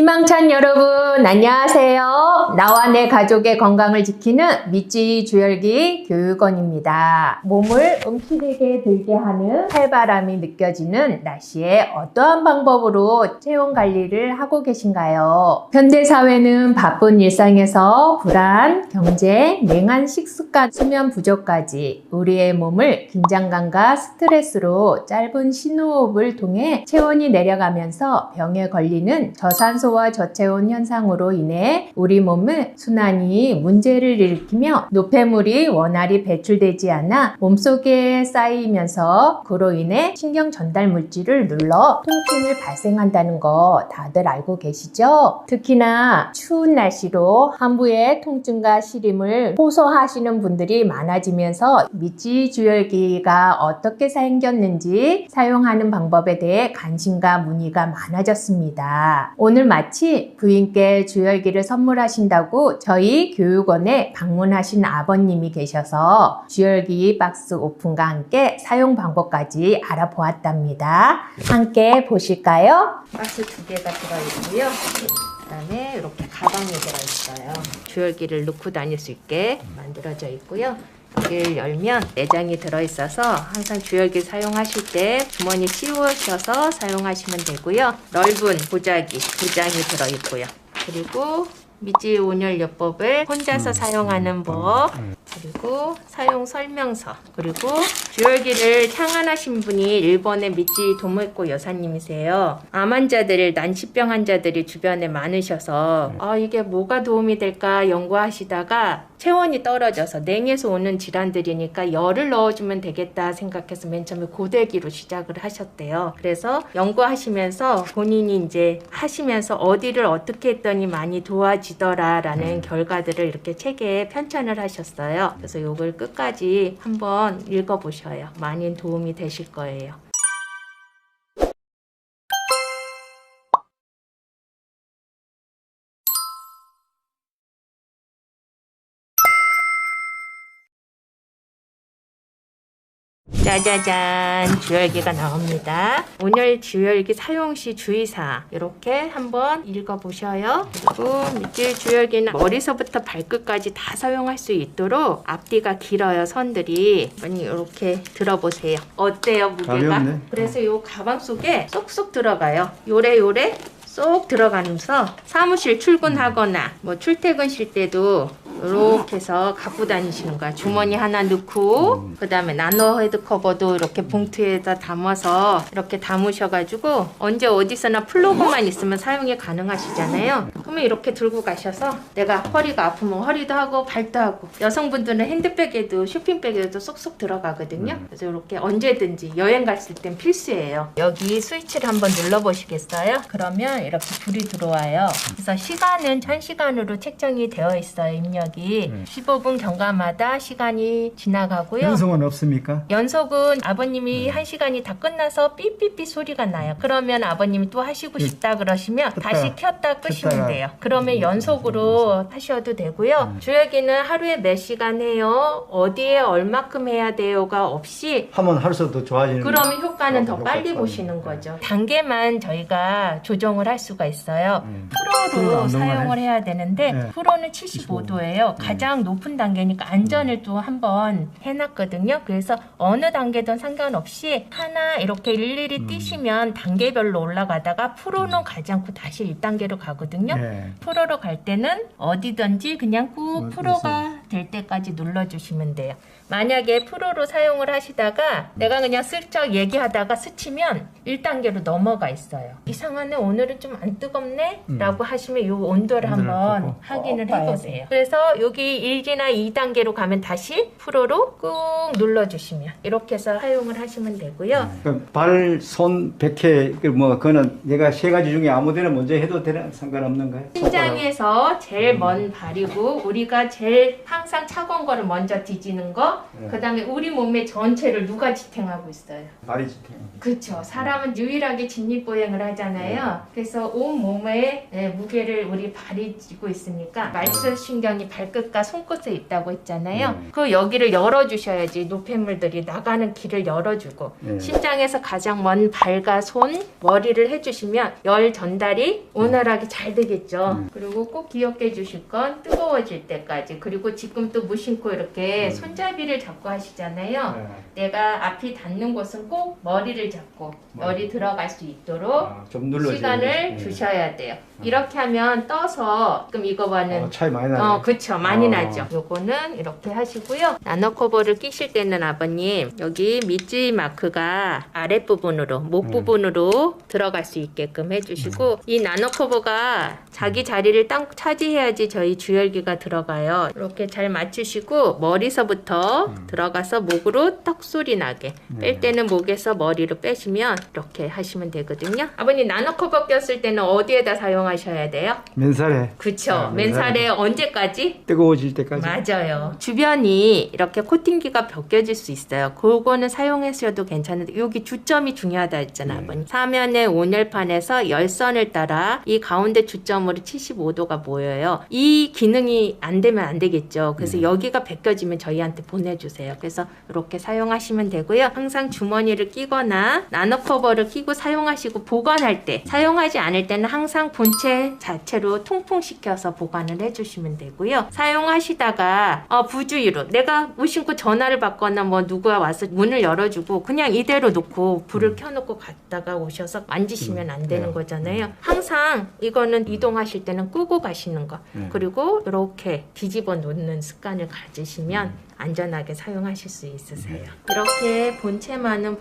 희망찬 여러분 안녕하세요. 나와 내 가족의 건강을 지키는 미찌 주열기 교육원입니다. 몸을 움츠리게 들게 하는 칼바람이 느껴지는 날씨에 어떠한 방법으로 체온 관리를 하고 계신가요? 현대사회는 바쁜 일상에서 불안, 경쟁, 냉한 식습관, 수면 부족까지 우리의 몸을 긴장감과 스트레스로 짧은 심호흡을 통해 체온이 내려가면서 병에 걸리는 저산소와 저체온 현상으로 인해 우리 몸의 순환이 문제를 일으키며 노폐물이 원활히 배출되지 않아 몸속에 쌓이면서 그로 인해 신경 전달 물질을 눌러 통증을 발생한다는 거 다들 알고 계시죠? 특히나 추운 날씨로 한부의 통증과 시림을 호소하시는 분들이 많아지면서 미찌 주열기가 어떻게 생겼는지 사용하는 방법에 대해 관심과 문의가 많아졌습니다. 오늘 마치 부인께 주열기를 선물하신다고 저희 교육원에 방문하신 아버님이 계셔서 주열기 박스 오픈과 함께 사용 방법까지 알아보았답니다. 함께 보실까요? 박스 2개가 들어있고요. 그 다음에 이렇게 가방이 들어있어요. 주열기를 넣고 다닐 수 있게 만들어져 있고요. 여기를 열면 내장이 들어있어서 항상 주열기 사용하실 때 주머니 씌우셔서 사용하시면 되고요. 넓은 보자기 2장이 들어있고요. 그리고 미찌 온열요법을 혼자서 사용하는 법, 그리고 사용 설명서, 그리고 주열기를 창안하신 분이 일본의 미찌 도모에코 여사님이세요. 암 환자들, 난치병 환자들이 주변에 많으셔서 이게 뭐가 도움이 될까 연구하시다가 체온이 떨어져서 냉에서 오는 질환들이니까 열을 넣어주면 되겠다 생각해서 맨 처음에 고데기로 시작을 하셨대요. 그래서 연구하시면서 본인이 이제 하시면서 어디를 어떻게 했더니 많이 도와지더라라는 결과들을 이렇게 책에 편찬을 하셨어요. 그래서 이걸 끝까지 한번 읽어보셔요. 많이 도움이 되실 거예요. 짜자잔, 주열기가 나옵니다. 온열 주열기 사용 시 주의사항 이렇게 한번 읽어보셔요. 그리고 미찌 주열기는 머리서부터 발끝까지 다 사용할 수 있도록 앞뒤가 길어요. 선들이. 많이 이렇게 들어보세요. 어때요, 무게가? 가볍네. 그래서 이 가방 속에 쏙쏙 들어가요. 요래 쏙 들어가면서 사무실 출근하거나 뭐 출퇴근실 때도 이렇게 해서 갖고 다니시는 거야. 주머니 하나 넣고 그 다음에 나노 헤드 커버도 이렇게 봉투에다 담아서 이렇게 담으셔가지고 언제 어디서나 플러그만 있으면 사용이 가능하시잖아요. 그러면 이렇게 들고 가셔서 내가 허리가 아프면 허리도 하고 발도 하고, 여성분들은 핸드백에도 쇼핑백에도 쏙쏙 들어가거든요. 그래서 이렇게 언제든지 여행 갔을 땐 필수예요. 여기 스위치를 한번 눌러보시겠어요? 그러면 이렇게 불이 들어와요. 그래서 시간은 1000시간으로 책정이 되어 있어요. 입력이 15분 경과마다 시간이 지나가고요. 연속은 없습니까? 연속은 아버님이 1시간이 다 끝나서 삐삐삐 소리가 나요. 그러면 아버님이 또 하시고 싶다 그러시면 다시 켰다 끄시면 돼요. 그러면 연속으로 하셔도 되고요. 주열기는 하루에 몇 시간 해요? 어디에 얼마큼 해야 돼요가 없이 하면 할수록 더 좋아지는. 그러면 효과는 더 빨리 보시는 거죠. 단계만 저희가 조정을 할 수가 있어요. 프로로 사용을 해야 되는데 프로는 75도예요. 가장 높은 단계니까 안전을 또 한번 해놨거든요. 그래서 어느 단계든 상관없이 하나 이렇게 일일이 뛰시면 단계별로 올라가다가 프로는 가지 않고 다시 1단계로 가거든요. 프로로 갈 때는 어디든지 그냥 꾹 프로가 될 때까지 눌러주시면 돼요. 만약에 프로로 사용을 하시다가 내가 그냥 슬쩍 얘기하다가 스치면 1단계로 넘어가 있어요. 이상하네, 오늘은 좀 안 뜨겁네? 라고 하시면 이 온도를 한번 확인을 해보세요. 그래서 여기 1기나 2단계로 가면 다시 프로로 꾹 눌러주시면 이렇게 해서 사용을 하시면 되고요. 발, 손, 백회, 그거는 내가 3가지 중에 아무데나 먼저 해도 되나 상관없는가요? 신장에서 제일 먼 발이고 우리가 제일 항상 차가운 거를 먼저 뒤지는 거, 네. 그다음에 우리 몸의 전체를 누가 지탱하고 있어요? 발이 지탱. 그렇죠. 사람은 유일하게 직립보행을 하잖아요. 그래서 온 몸에 무게를 우리 발이 쥐고 있으니까 말초신경이 발끝과 손끝에 있다고 했잖아요. 그 여기를 열어주셔야지 노폐물들이 나가는 길을 열어주고 신장에서 가장 먼 발과 손, 머리를 해주시면 열 전달이 원활하게 잘 되겠죠. 그리고 꼭 기억해 주실 건 뜨거워질 때까지. 그리고 지금 또 무심코 이렇게 손잡이를 잡고 하시잖아요. 내가 앞이 닿는 곳은 꼭 머리를 잡고 열이 들어갈 수 있도록 좀 눌러줘야 시간을 주셔야 돼요. 이렇게 하면 떠서 지금 이거와는 차이 많이 나네. 그쵸. 많이 나죠. 요거는 이렇게 하시고요. 나노커버를 끼실 때는 아버님 여기 밑지 마크가 아랫부분으로 목 부분으로 들어갈 수 있게끔 해주시고 이 나노커버가 자기 자리를 딱 차지해야지 저희 주열기가 들어가요. 이렇게 잘 맞추시고 머리서부터 들어가서 목으로 떡 소리 나게 뺄 때는 목에서 머리로 빼시면 이렇게 하시면 되거든요. 아버님 나노커버 꼈을 때는 어디에다 사용하셔야 돼요? 맨살에. 그쵸. 맨살에 언제까지? 뜨거워질 때까지. 맞아요. 주변이 이렇게 코팅기가 벗겨질 수 있어요. 그거는 사용하셔도 괜찮은데 여기 주점이 중요하다 했잖아, 아버님. 사면의 온열판에서 열선을 따라 이 가운데 주점으로 75도가 모여요. 이 기능이 안 되면 안 되겠죠. 그래서 여기가 벗겨지면 저희한테 보내주세요. 그래서 이렇게 사용하시면 되고요. 항상 주머니를 끼거나 나노커버를 끼고 사용하시고 보관할 때 사용하지 않을 때는 항상 본체 자체로 통풍시켜서 보관을 해주시면 되고요. 사용하시다가 부주의로 내가 무심코 전화를 받거나 뭐 누가 와서 문을 열어주고 그냥 이대로 놓고 불을 켜놓고 갔다가 오셔서 만지시면 안 되는 거잖아요. 항상 이거는 이동하실 때는 끄고 가시는 거. 그리고 이렇게 뒤집어 놓는 습관을 가지시면 안전하게 사용하실 수 있으세요. 이렇게 본체만은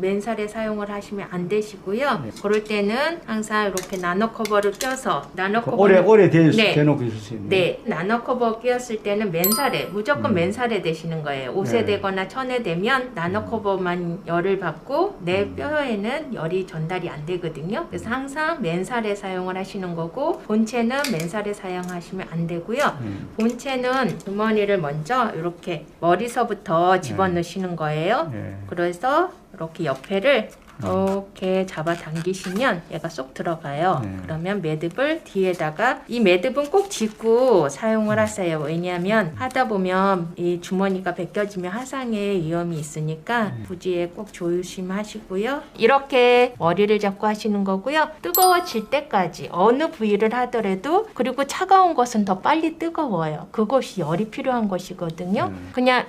맨살에 사용을 하시면 안 되시고요. 그럴 때는 항상 이렇게 나노커버를 껴서 오래 대놓고 있을 수 있는. 네, 나노커버 끼었을 때는 맨살에 무조건 맨살에 대시는 거예요. 옷에 대거나 천에 대면 나노커버만 열을 받고 내 뼈에는 열이 전달이 안 되거든요. 그래서 항상 맨살에 사용을 하시는 거고 본체는 맨살에 사용하시면 안 되고요. 본체는 주머니를 먼저 이렇게 머리서부터 집어넣으시는 거예요. 그래서 이렇게 옆에를 이렇게 잡아 당기시면 얘가 쏙 들어가요. 그러면 매듭을 뒤에다가 이 매듭은 꼭 짚고 사용을 하세요. 왜냐하면 하다 보면 이 주머니가 벗겨지면 화상의 위험이 있으니까 부지에 꼭 조심하시고요. 이렇게 머리를 잡고 하시는 거고요. 뜨거워질 때까지 어느 부위를 하더라도 그리고 차가운 것은 더 빨리 뜨거워요. 그것이 열이 필요한 것이거든요. 그냥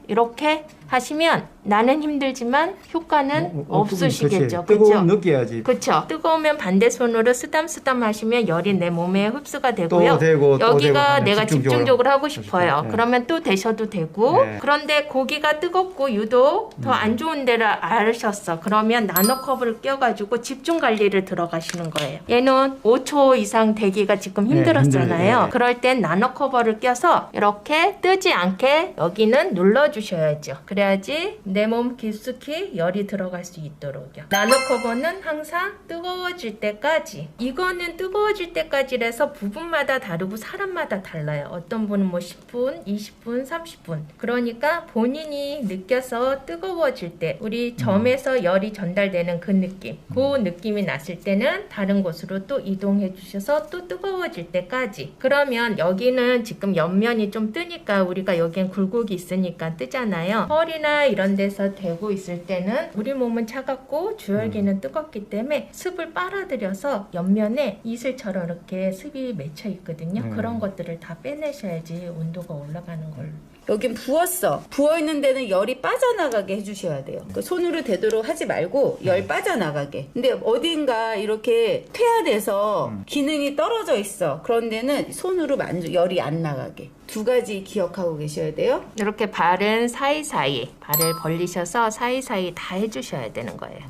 이렇게 하시면 나는 힘들지만 효과는 없으시겠죠. 뜨거움 느껴야지. 그렇죠. 뜨거우면 반대 손으로 쓰담쓰담 하시면 열이 내 몸에 흡수가 되고요. 또 되고, 여기가 되고 내가 집중적으로 하고 싶어요. 네. 그러면 또 되셔도 되고 그런데 고기가 뜨겁고 유독 더 안 좋은 데를 앓으셨어. 그러면 나노컵을 껴가지고 집중 관리를 들어가시는 거예요. 얘는 5초 이상 되기가 지금 힘들었잖아요. 그럴 땐 나노커버를 껴서 이렇게 뜨지 않게 여기는 눌러주셔야죠. 그래야지 내 몸 깊숙이 열이 들어갈 수 있도록요. 나노커버는 항상 뜨거워질 때까지. 이거는 뜨거워질 때까지라서 부분마다 다르고 사람마다 달라요. 어떤 분은 뭐 10분, 20분, 30분. 그러니까 본인이 느껴서 뜨거워질 때 우리 점에서 열이 전달되는 그 느낌. 그 느낌이 났을 때는 다른 곳으로 또 이동해 주셔서 또 뜨거워질 때까지. 그러면 여기는 지금 옆면이 좀 뜨니까 우리가 여기엔 굴곡이 있으니까 뜨잖아요. 펄이나 이런 데서 대고 있을 때는 우리 몸은 차갑고 주열기는 뜨겁기 때문에 습을 빨아들여서 옆면에 이슬처럼 이렇게 습이 맺혀 있거든요. 그런 것들을 다 빼내셔야지 온도가 올라가는 걸로. 여긴 부었어. 부어있는 데는 열이 빠져나가게 해주셔야 돼요. 그 손으로 되도록 하지 말고 열 빠져나가게. 근데 어딘가 이렇게 퇴화돼서 기능이 떨어져 있어. 그런 데는 손으로 열이 안 나가게. 두 가지 기억하고 계셔야 돼요. 이렇게 발은 사이사이 발을 벌리셔서 사이사이 다 해주셔야 되는 거예요.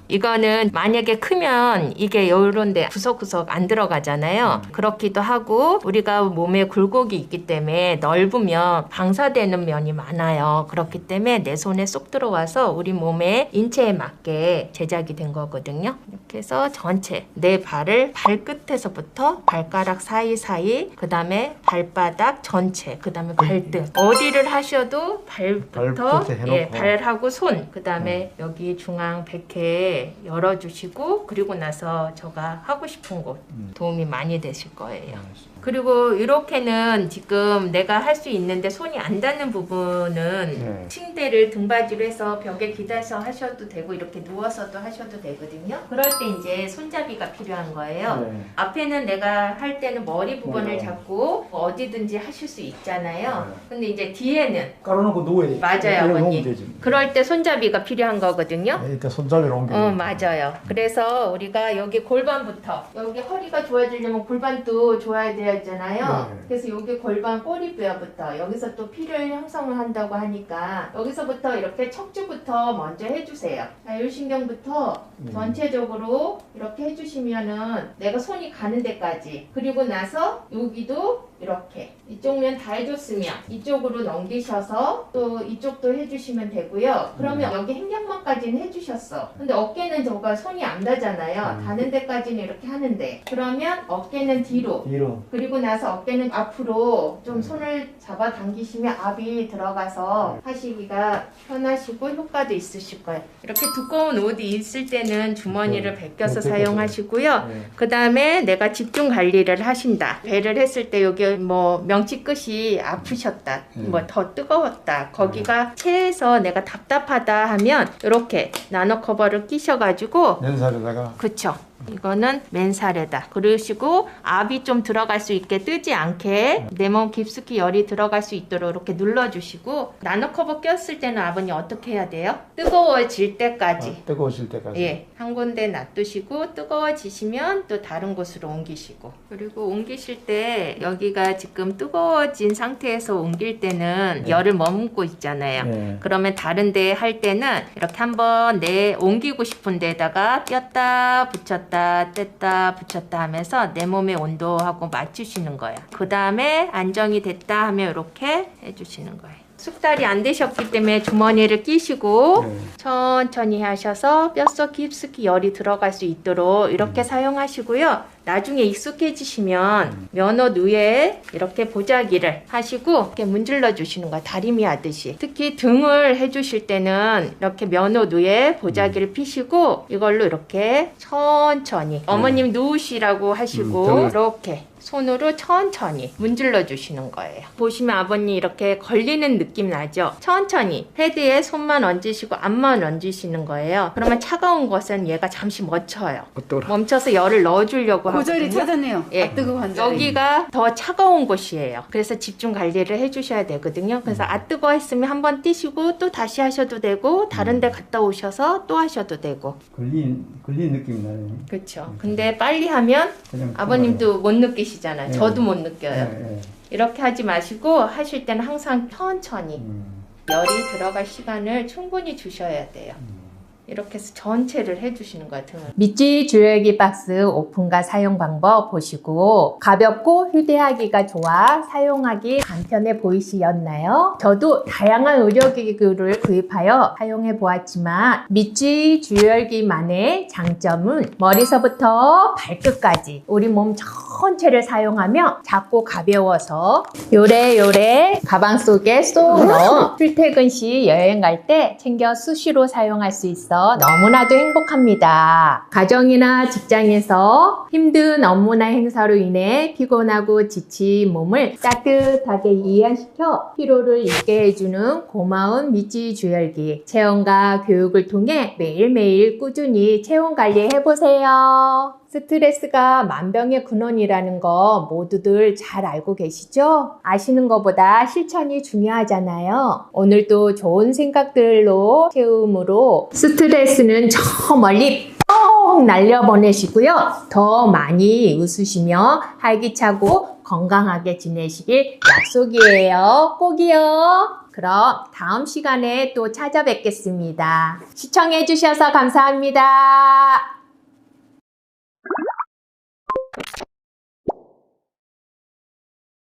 이거는 만약에 크면 이게 요런데 구석구석 안 들어가잖아요. 그렇기도 하고 우리가 몸에 굴곡이 있기 때문에 넓으면 방사되는 면이 많아요. 그렇기 때문에 내 손에 쏙 들어와서 우리 몸의 인체에 맞게 제작이 된 거거든요. 이렇게 해서 전체 내 발을 발끝에서부터 발가락 사이사이, 그 다음에 발바닥 전체, 그 다음에 발등 어디를 하셔도 발부터 발끝에 해놓고. 발하고 손, 그 다음에 여기 중앙 백회 열어주시고 그리고 나서 제가 하고 싶은 곳 도움이 많이 되실 거예요. 그리고 이렇게는 지금 내가 할 수 있는데 손이 안 닿는 부분은 침대를 등받이로 해서 벽에 기대서 하셔도 되고 이렇게 누워서도 하셔도 되거든요. 그럴 때 이제 손잡이가 필요한 거예요. 앞에는 내가 할 때는 머리 부분을 잡고 어디든지 하실 수 있잖아요. 근데 이제 뒤에는 깔아놓고 누워야 돼. 맞아요, 놓으면 아버님. 되지. 그럴 때 손잡이가 필요한 거거든요. 네, 일단 손잡이로 옮겨. 맞아요. 그래서 우리가 여기 골반부터 여기 허리가 좋아지려면 골반도 좋아야 되잖아요. 네. 그래서 여기 골반 꼬리뼈부터 여기서 또 피를 형성을 한다고 하니까 여기서부터 이렇게 척추부터 먼저 해주세요. 자율신경부터 전체적으로 이렇게 해주시면은 내가 손이 가는 데까지, 그리고 나서 여기도 이렇게 이쪽 면 다 해줬으면 이쪽으로 넘기셔서 또 이쪽도 해주시면 되고요. 그러면 여기 횡격막까지는 해주셨어. 근데 어깨는 저가 손이 안 닿잖아요. 닿는 데까지는 이렇게 하는데, 그러면 어깨는 뒤로, 그리고 나서 어깨는 앞으로 좀 손을 잡아 당기시면 압이 들어가서 하시기가 편하시고 효과도 있으실 거예요. 이렇게 두꺼운 옷이 있을 때는 주머니를 벗겨서 사용하시고요. 그 다음에 내가 집중 관리를 하신다. 배를 했을 때 여기 뭐 명치 끝이 아프셨다, 뭐 더 뜨거웠다, 거기가 체해서 내가 답답하다 하면 이렇게 나노 커버를 끼셔가지고 맨살에다가. 그쵸. 이거는 맨살에다. 그러시고 압이 좀 들어갈 수 있게 뜨지 않게 내 몸 깊숙이 열이 들어갈 수 있도록 이렇게 눌러주시고, 나노 커버 꼈을 때는 아버님 어떻게 해야 돼요? 뜨거워질 때까지. 뜨거워질 때까지. 예, 한 군데 놔두시고 뜨거워지시면 또 다른 곳으로 옮기시고, 그리고 옮기실 때 여기가 지금 뜨거워진 상태에서 옮길 때는 열을 머금고 있잖아요. 그러면 다른 데 할 때는 이렇게 한번 내 옮기고 싶은 데다가 꼈다 붙였다 뗐다 붙였다 하면서 내 몸의 온도하고 맞추시는 거예요. 그 다음에 안정이 됐다 하면 이렇게 해주시는 거예요. 숙달이 안 되셨기 때문에 주머니를 끼시고 천천히 하셔서 뼛속 깊숙이 열이 들어갈 수 있도록 이렇게 사용하시고요. 나중에 익숙해지시면 면허 위에 이렇게 보자기를 하시고 이렇게 문질러 주시는 거예요. 다리미 하듯이. 특히 등을 해주실 때는 이렇게 면허 위에 보자기를 피시고 이걸로 이렇게 천천히 어머님 누우시라고 하시고 이렇게 손으로 천천히 문질러 주시는 거예요. 보시면 아버님 이렇게 걸리는 느낌 나죠? 천천히 헤드에 손만 얹으시고 앞만 얹으시는 거예요. 그러면 차가운 것은 얘가 잠시 멈춰요. 멈춰서 열을 넣어주려고 고절이 하거든요. 찾았네요. 예. 뜨거운 관절이. 여기가 더 차가운 곳이에요. 그래서 집중 관리를 해주셔야 되거든요. 그래서 뜨거 했으면 한번 띄시고 또 다시 하셔도 되고 다른 데 갔다 오셔서 또 하셔도 되고. 걸린 느낌이 나네. 그렇죠. 근데 빨리 하면 아버님도 못 느끼시잖아요. 저도 못 느껴요. 이렇게 하지 마시고 하실 때는 항상 천천히 열이 들어갈 시간을 충분히 주셔야 돼요. 이렇게 해서 전체를 해주시는 것 같아요. 미찌 주열기 박스 오픈과 사용 방법 보시고 가볍고 휴대하기가 좋아 사용하기 간편해 보이시었나요? 저도 다양한 의료기구를 구입하여 사용해 보았지만 미찌 주열기만의 장점은 머리서부터 발끝까지 우리 몸 전체를 사용하며 작고 가벼워서 요래요래 가방 속에 쏙 넣어 출퇴근 시 여행 갈 때 챙겨 수시로 사용할 수 있어 너무나도 행복합니다. 가정이나 직장에서 힘든 업무나 행사로 인해 피곤하고 지친 몸을 따뜻하게 이완시켜 피로를 잊게 해주는 고마운 미찌 주열기. 체온과 교육을 통해 매일매일 꾸준히 체온 관리 해보세요. 스트레스가 만병의 근원이라는 거 모두들 잘 알고 계시죠? 아시는 것보다 실천이 중요하잖아요. 오늘도 좋은 생각들로 채움으로 스트레스는 저 멀리 뻥 날려보내시고요. 더 많이 웃으시며 활기차고 건강하게 지내시길 약속이에요. 꼭이요. 그럼 다음 시간에 또 찾아뵙겠습니다. 시청해주셔서 감사합니다.